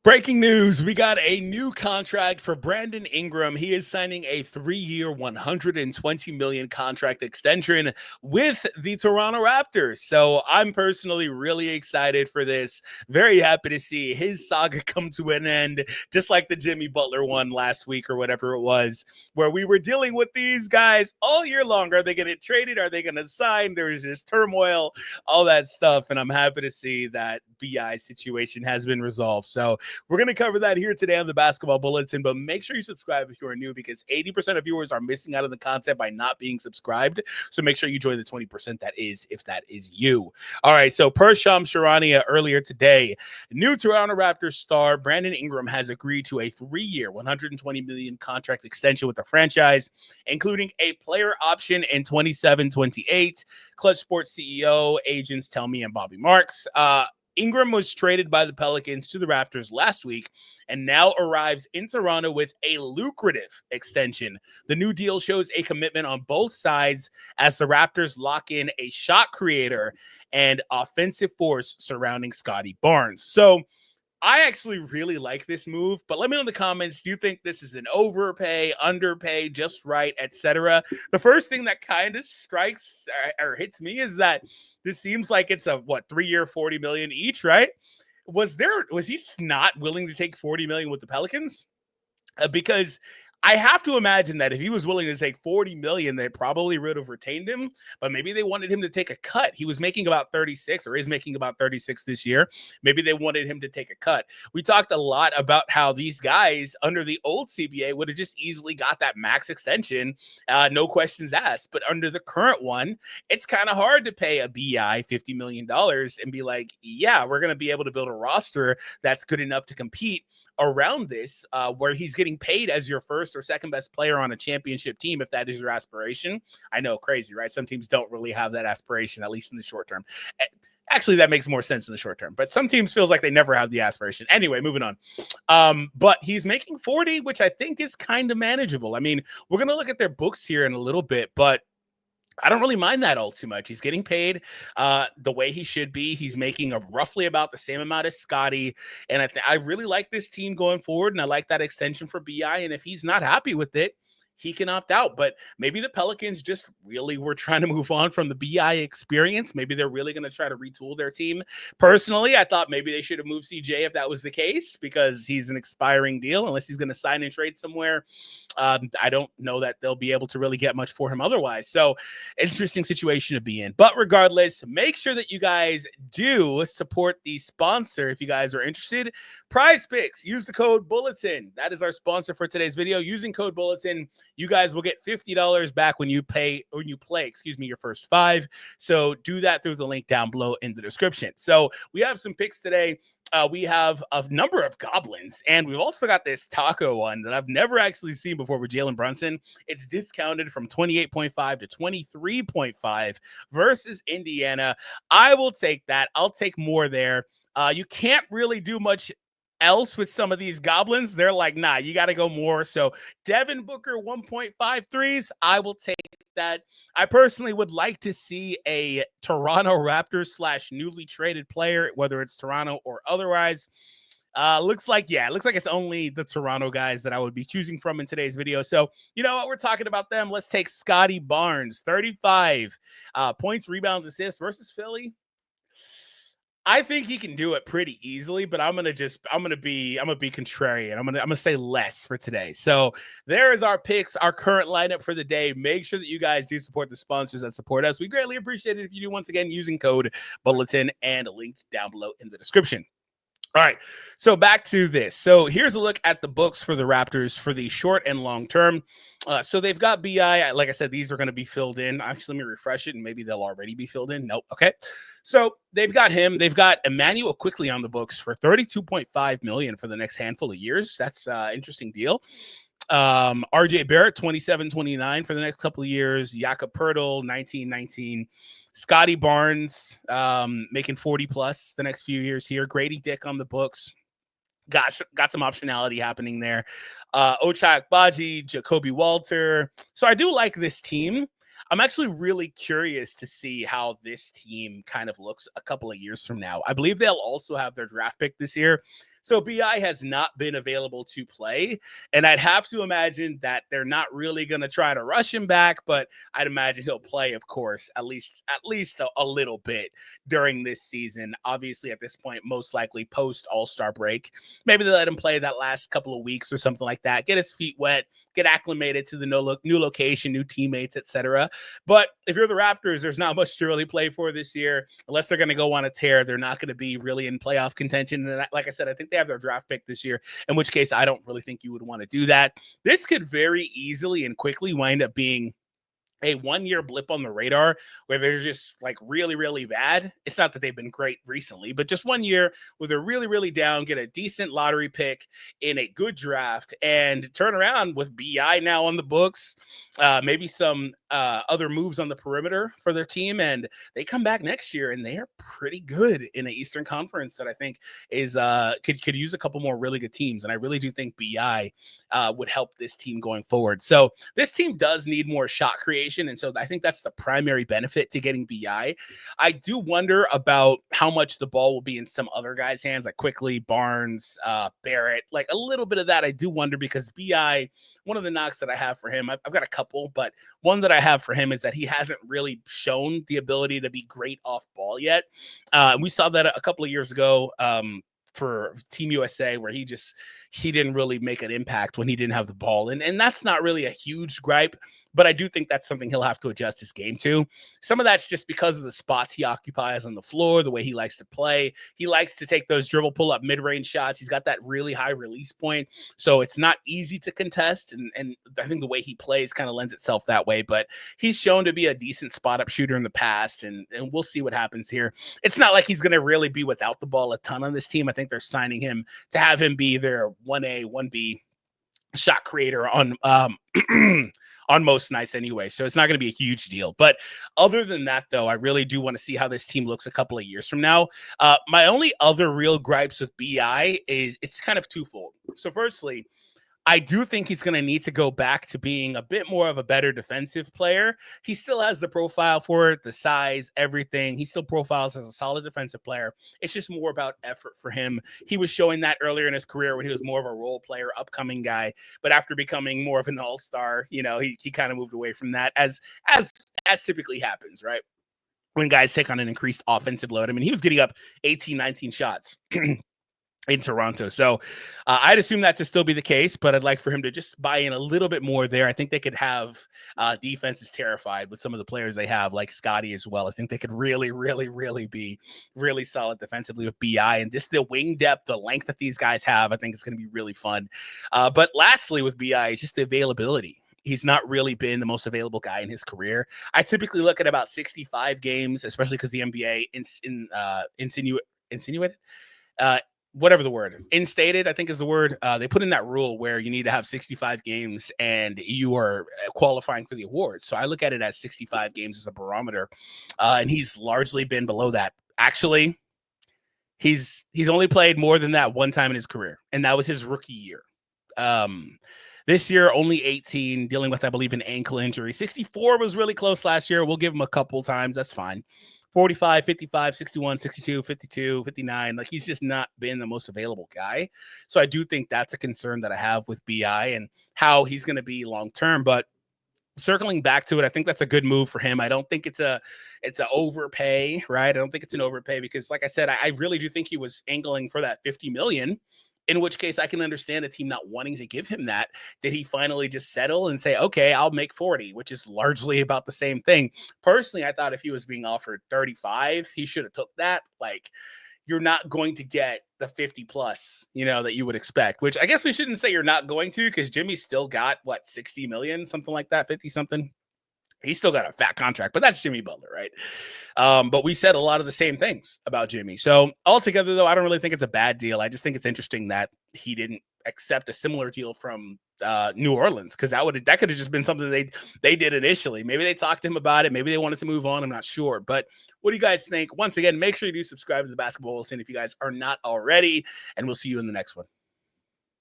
Breaking news, we got a new contract for Brandon Ingram. He is signing a 3-year, $120 million contract extension with the Toronto Raptors. So I'm personally really excited for this. Very happy to see his saga come to an end, just like the Jimmy Butler one last week or whatever it was, where we were dealing with these guys all year long. Are they going to trade it? Are they going to sign? There was just turmoil, all that stuff. And I'm happy to see that BI situation has been resolved. So we're going to cover that here today on the Basketball Bulletin, but make sure you subscribe if you are new because 80% of viewers are missing out on the content by not being subscribed. So make sure you join the 20% that is, if that is you. All right, so per Shams Charania earlier today, new Toronto Raptors star Brandon Ingram has agreed to a 3-year, $120 million contract extension with the franchise, including a player option in 27-28. Clutch Sports CEO, agents tell me, and Bobby Marks. Ingram was traded by the Pelicans to the Raptors last week and now arrives in Toronto with a lucrative extension. The new deal shows a commitment on both sides as the Raptors lock in a shot creator and offensive force surrounding Scotty Barnes. So I actually really like this move, but let me know in the comments, do you think this is an overpay, underpay, just right, etc.? The first thing that kind of strikes or hits me is that this seems like it's a 3-year, $40 million each, right? Was he just not willing to take $40 million with the Pelicans? Because I have to imagine that if he was willing to take $40 million, they probably would have retained him, but maybe they wanted him to take a cut. He was making about 36 or is making about 36 this year. Maybe they wanted him to take a cut. We talked a lot about how these guys under the old CBA would have just easily got that max extension, no questions asked. But under the current one, it's kind of hard to pay a BI $50 million and be like, yeah, we're going to be able to build a roster that's good enough to compete around this, where he's getting paid as your first or second best player on a championship team, if that is your aspiration. I know, crazy, right? Some teams don't really have that aspiration, at least in the short term. Actually, that makes more sense in the short term, but some teams feels like they never have the aspiration. Anyway, moving on. But he's making 40, which I think is kind of manageable. I mean, we're going to look at their books here in a little bit, but I don't really mind that all too much. He's getting paid the way he should be. He's making roughly about the same amount as Scotty. And I really like this team going forward, and I like that extension for BI. And if he's not happy with it, he can opt out. But maybe the Pelicans just really were trying to move on from the BI experience. Maybe they're really going to try to retool their team. Personally, I thought maybe they should have moved CJ if that was the case, because he's an expiring deal unless he's going to sign and trade somewhere. I don't know that they'll be able to really get much for him otherwise. So interesting situation to be in. But regardless, make sure that you guys do support the sponsor if you guys are interested. Prize Picks. Use the code Bulletin. That is our sponsor for today's video. Using code Bulletin, you guys will get $50 back when you play your first 5. So do that through the link down below in the description. So we have some picks today. We have a number of goblins, and we've also got this taco one that I've never actually seen before with Jalen Brunson. It's discounted from 28.5 to 23.5 versus Indiana. I will take that. I'll take more there. You can't really do much else with some of these goblins. They're like, nah, you got to go more. So Devin Booker 1.5 threes, I will take that. I personally would like to see a Toronto Raptors / newly traded player, whether it's Toronto or otherwise. Looks like it's only the Toronto guys that I would be choosing from in today's video. So you know what, we're talking about them. Let's take Scotty Barnes, 35 points, rebounds, assists versus Philly. I think he can do it pretty easily, but I'm gonna be contrarian. I'm gonna say less for today. So there is our picks, our current lineup for the day. Make sure that you guys do support the sponsors that support us. We greatly appreciate it if you do, once again, using code Bulletin and a link down below in the description. All right, so back to this. So here's a look at the books for the Raptors for the short and long term. So they've got BI. Like I said, these are going to be filled in. Actually, let me refresh it, and maybe they'll already be filled in. Nope. Okay. So they've got him. They've got Emmanuel quickly on the books for $32.5 million for the next handful of years. That's an interesting deal. RJ Barrett, 27-29 for the next couple of years. Jakob Poeltl, 19-19. Scotty Barnes, making 40 plus the next few years here. Grady Dick on the books. Got some optionality happening there. Ochai Agbaji, Jacoby Walter. So I do like this team. I'm actually really curious to see how this team kind of looks a couple of years from now. I believe they'll also have their draft pick this year. So BI has not been available to play, and I'd have to imagine that they're not really going to try to rush him back, but I'd imagine he'll play, of course, at least a little bit during this season. Obviously, at this point, most likely post All-Star break. Maybe they let him play that last couple of weeks or something like that, get his feet wet, get acclimated to the new location, new teammates, etc. But if you're the Raptors, there's not much to really play for this year, unless they're going to go on a tear. They're not going to be really in playoff contention. And like I said, I think they have their draft pick this year, in which case I don't really think you would want to do that. This could very easily and quickly wind up being a 1-year blip on the radar where they're just like really, really bad. It's not that they've been great recently, but just 1 year where they're really, really down, get a decent lottery pick in a good draft and turn around with BI now on the books, maybe some other moves on the perimeter for their team. And they come back next year and they are pretty good in the Eastern Conference that I think is could use a couple more really good teams. And I really do think BI would help this team going forward. So this team does need more shot creation. And so I think that's the primary benefit to getting BI. I do wonder about how much the ball will be in some other guys' hands, like Quickly, Barnes, Barrett, like a little bit of that. I do wonder because BI, one of the knocks that I have for him, I've got a couple, but one that I have for him is that he hasn't really shown the ability to be great off ball yet. We saw that a couple of years ago for Team USA, where he didn't really make an impact when he didn't have the ball. And that's not really a huge gripe, but I do think that's something he'll have to adjust his game to. Some of that's just because of the spots he occupies on the floor, the way he likes to play. He likes to take those dribble pull-up mid-range shots. He's got that really high release point, so it's not easy to contest, and I think the way he plays kind of lends itself that way, but he's shown to be a decent spot-up shooter in the past, and we'll see what happens here. It's not like he's going to really be without the ball a ton on this team. I think they're signing him to have him be their 1A, 1B shot creator on on most nights anyway. So it's not going to be a huge deal. But other than that, though, I really do want to see how this team looks a couple of years from now. My only other real gripes with BI is it's kind of twofold. So firstly, I do think he's going to need to go back to being a bit more of a better defensive player. He still has the profile for it, the size, everything. He still profiles as a solid defensive player. It's just more about effort for him. He was showing that earlier in his career when he was more of a role player, upcoming guy. But after becoming more of an all-star, he kind of moved away from that, as typically happens, right? When guys take on an increased offensive load. I mean, he was getting up 18, 19 shots in Toronto. So I'd assume that to still be the case, but I'd like for him to just buy in a little bit more there. I think they could have defenses terrified with some of the players they have, like Scotty as well. I think they could really, really, really be really solid defensively with BI, and just the wing depth, the length that these guys have. I think it's going to be really fun. But lastly with BI is just the availability. He's not really been the most available guy in his career. I typically look at about 65 games, especially because the NBA insinuated whatever the word, instated, I think is the word. They put in that rule where you need to have 65 games and you are qualifying for the awards. So I look at it as 65 games as a barometer, and he's largely been below that. Actually, he's only played more than that one time in his career, and that was his rookie year. This year, only 18, dealing with, I believe, an ankle injury. 64 was really close last year. We'll give him a couple times. That's fine. 45, 55, 61, 62, 52, 59. Like, he's just not been the most available guy. So I do think that's a concern that I have with BI and how he's going to be long-term. But circling back to it, I think that's a good move for him. I don't think it's an overpay, right? I don't think it's an overpay because, like I said, I really do think he was angling for that $50 million. In which case I can understand a team not wanting to give him that. Did he finally just settle and say, okay, I'll make 40, which is largely about the same thing. Personally, I thought if he was being offered 35, he should have took that. Like, you're not going to get the 50 plus, that you would expect, which I guess we shouldn't say you're not going to, because Jimmy still got 60 million, something like that, 50 something. He's still got a fat contract, but that's Jimmy Butler, right? But we said a lot of the same things about Jimmy. So altogether, though, I don't really think it's a bad deal. I just think it's interesting that he didn't accept a similar deal from New Orleans, because that could have just been something they did initially. Maybe they talked to him about it. Maybe they wanted to move on. I'm not sure. But what do you guys think? Once again, make sure you do subscribe to the Basketball Bulletin if you guys are not already, and we'll see you in the next one.